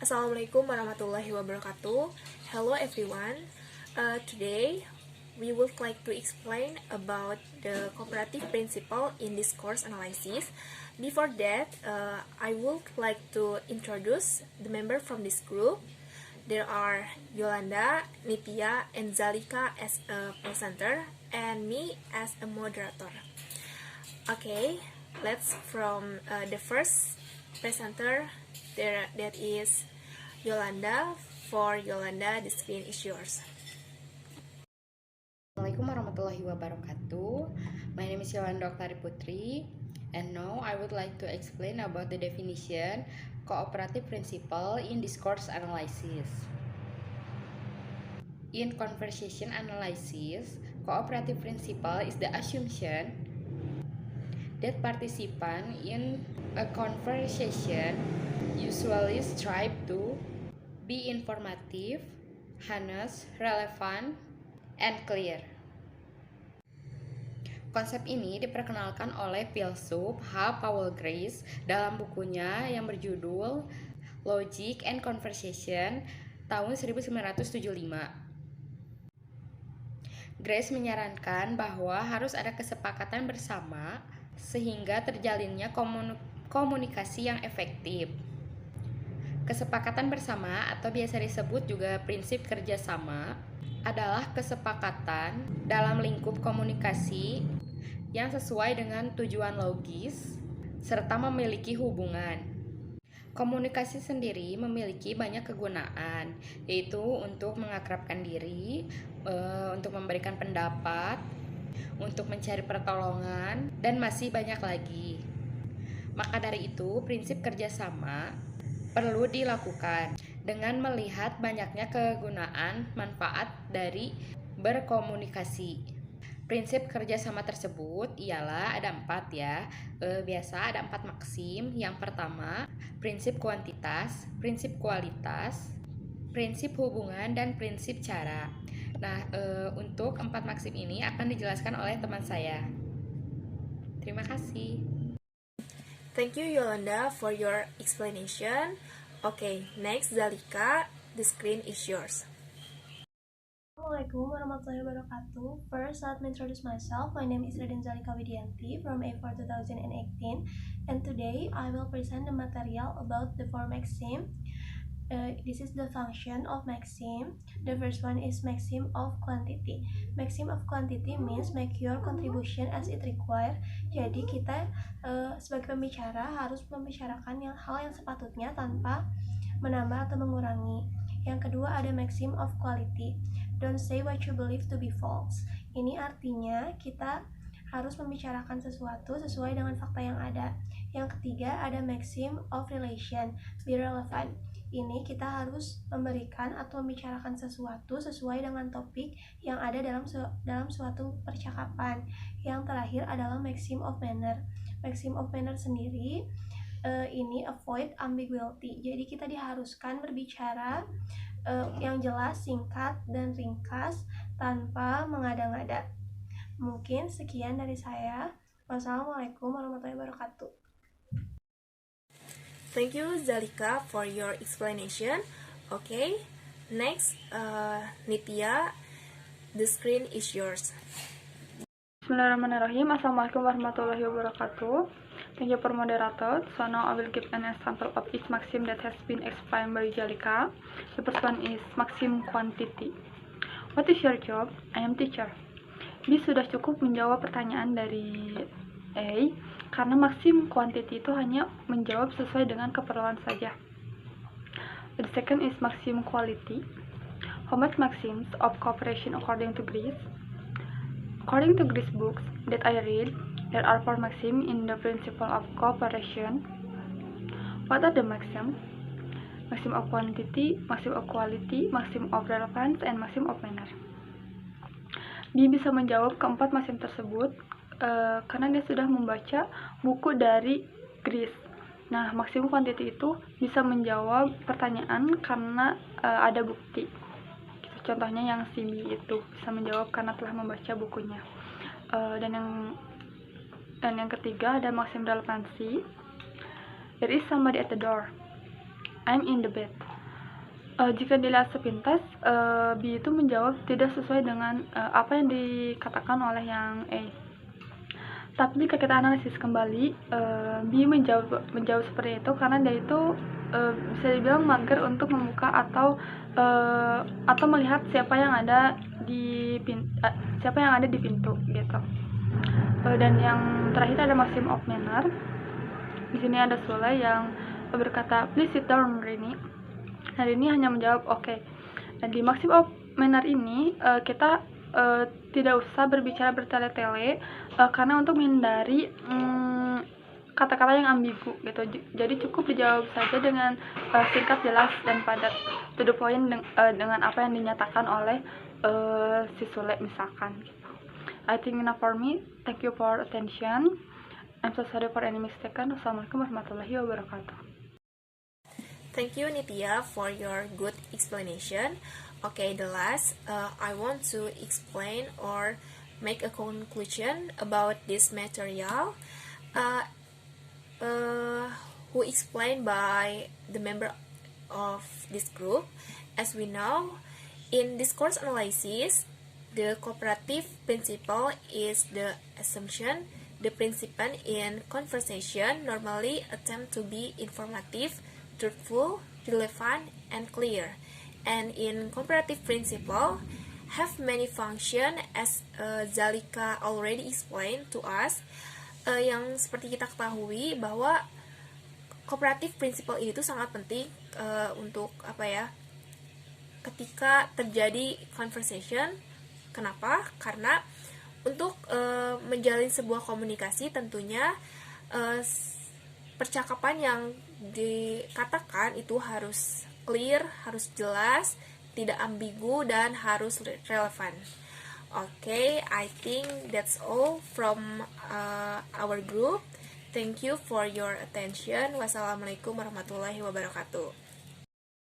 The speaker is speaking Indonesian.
Assalamualaikum warahmatullahi wabarakatuh. Hello everyone. Today we would like to explain about the cooperative principle in discourse analysis. Before that, I would like to introduce the member from this group. There are Yolanda, Nitya, and Zalika as a presenter, and me as a moderator. Okay, let's from the first presenter. That is Yolanda. For Yolanda, the screen is yours. Assalamualaikum warahmatullahi wabarakatuh. My name is Yolanda Oktari Putri, and now I would like to explain about the definition cooperative principle in discourse analysis. In conversation analysis, cooperative principle is the assumption that participants in a conversation usually strive to be informative, honest, relevant, and clear. Konsep ini diperkenalkan oleh filsuf H. Paul Grace dalam bukunya yang berjudul Logic and Conversation tahun 1975. Grace menyarankan bahwa harus ada kesepakatan bersama sehingga terjalinnya komunikasi yang efektif. Kesepakatan bersama atau biasa disebut juga prinsip kerjasama adalah kesepakatan dalam lingkup komunikasi yang sesuai dengan tujuan logis serta memiliki hubungan. Komunikasi sendiri memiliki banyak kegunaan, yaitu untuk mengakrabkan diri, untuk memberikan pendapat, untuk mencari pertolongan, dan masih banyak lagi. Maka dari itu, prinsip kerjasama perlu dilakukan dengan melihat banyaknya kegunaan manfaat dari berkomunikasi. Prinsip kerjasama tersebut ialah ada 4 ya. Biasa ada 4 maksim. Yang pertama, prinsip kuantitas, prinsip kualitas, prinsip hubungan, dan prinsip cara. Nah, untuk 4 maksim ini akan dijelaskan oleh teman saya. Terima kasih. Thank you, Yolanda, for your explanation. Okay, next, Zalika, the screen is yours. Assalamualaikum warahmatullahi wabarakatuh. First, let me introduce myself. My name is Raden Zalika Widianti from A4 2018, and today I will present the material about the 4 maxim. This is the function of maxim. The first one is maxim of quantity. Maxim of quantity means make your contribution as it require. Jadi kita sebagai pembicara harus membicarakan hal yang sepatutnya tanpa menambah atau mengurangi. Yang kedua ada maxim of quality. Don't say what you believe to be false. Ini artinya kita harus membicarakan sesuatu sesuai dengan fakta yang ada. Yang ketiga ada maxim of relation. Be relevant. Ini kita harus memberikan atau membicarakan sesuatu sesuai dengan topik yang ada dalam suatu percakapan. Yang terakhir adalah maxim of manner. Maxim of manner sendiri ini avoid ambiguity. Jadi kita diharuskan berbicara yang jelas, singkat, dan ringkas tanpa mengada-ngada. Mungkin sekian dari saya. Wassalamualaikum warahmatullahi wabarakatuh. Thank you, Zalika, for your explanation. Okay, next, Nitya, the screen is yours. Bismillahirrahmanirrahim. Assalamualaikum warahmatullahi wabarakatuh. Thank you for moderator. So now I will give an example of each maxim that has been explained by Zalika. The first one is maxim quantity. What is your job? I am teacher. B sudah cukup menjawab pertanyaan dari A, karena maxim quantity itu hanya menjawab sesuai dengan keperluan saja. The second is maxim quality. How much maxims of cooperation according to Grace? According to Grace books that I read, there are 4 maxims in the principle of cooperation. What are the maxims? Maxim of quantity, maxim of quality, maxim of relevance, and maxim of manner. B bisa menjawab keempat maxim tersebut karena dia sudah membaca buku dari Grace. Nah, maxim quantity itu bisa menjawab pertanyaan karena ada bukti. Contohnya yang si B itu bisa menjawab karena telah membaca bukunya. Dan yang ketiga ada maxim relevansi. There is somebody at the door. I'm in the bed. Jika dilihat sepintas, B itu menjawab tidak sesuai dengan apa yang dikatakan oleh yang A. Tapi jika kita analisis kembali, B menjawab seperti itu karena dia itu bisa dibilang mager untuk membuka atau melihat siapa yang ada di pintu gitu. Dan yang terakhir ada Maxim of Manner. Di sini ada Sule yang berkata, "Please sit down, Rini." Nah, Rini hanya menjawab, "Oke." Dan di Maxim of Manner ini kita tidak usah berbicara bertele-tele karena untuk menghindari kata-kata yang ambigu gitu. Jadi cukup dijawab saja dengan singkat, jelas, dan padat, to the point dengan apa yang dinyatakan oleh si Sule misalkan gitu. I think enough for me. Thank you for attention. I'm so sorry for any mistaken. Wassalamualaikum warahmatullahi wabarakatuh. Thank you, Nitya, for your good explanation. Okay, the last, I want to explain or make a conclusion about this material, who explained by the member of this group. As we know, in discourse analysis, the cooperative principle is the assumption the participant in conversation normally attempt to be informative, truthful, relevant, and clear. And in cooperative principle, have many function as Zalika already explained to us, yang seperti kita ketahui bahwa cooperative principle ini tuh sangat penting untuk ketika terjadi conversation. Kenapa? Karena untuk menjalin sebuah komunikasi tentunya percakapan yang dikatakan itu harus clear, harus jelas, tidak ambigu, dan harus relevan. Okay, I think that's all from our group. Thank you for your attention. Wassalamualaikum warahmatullahi wabarakatuh.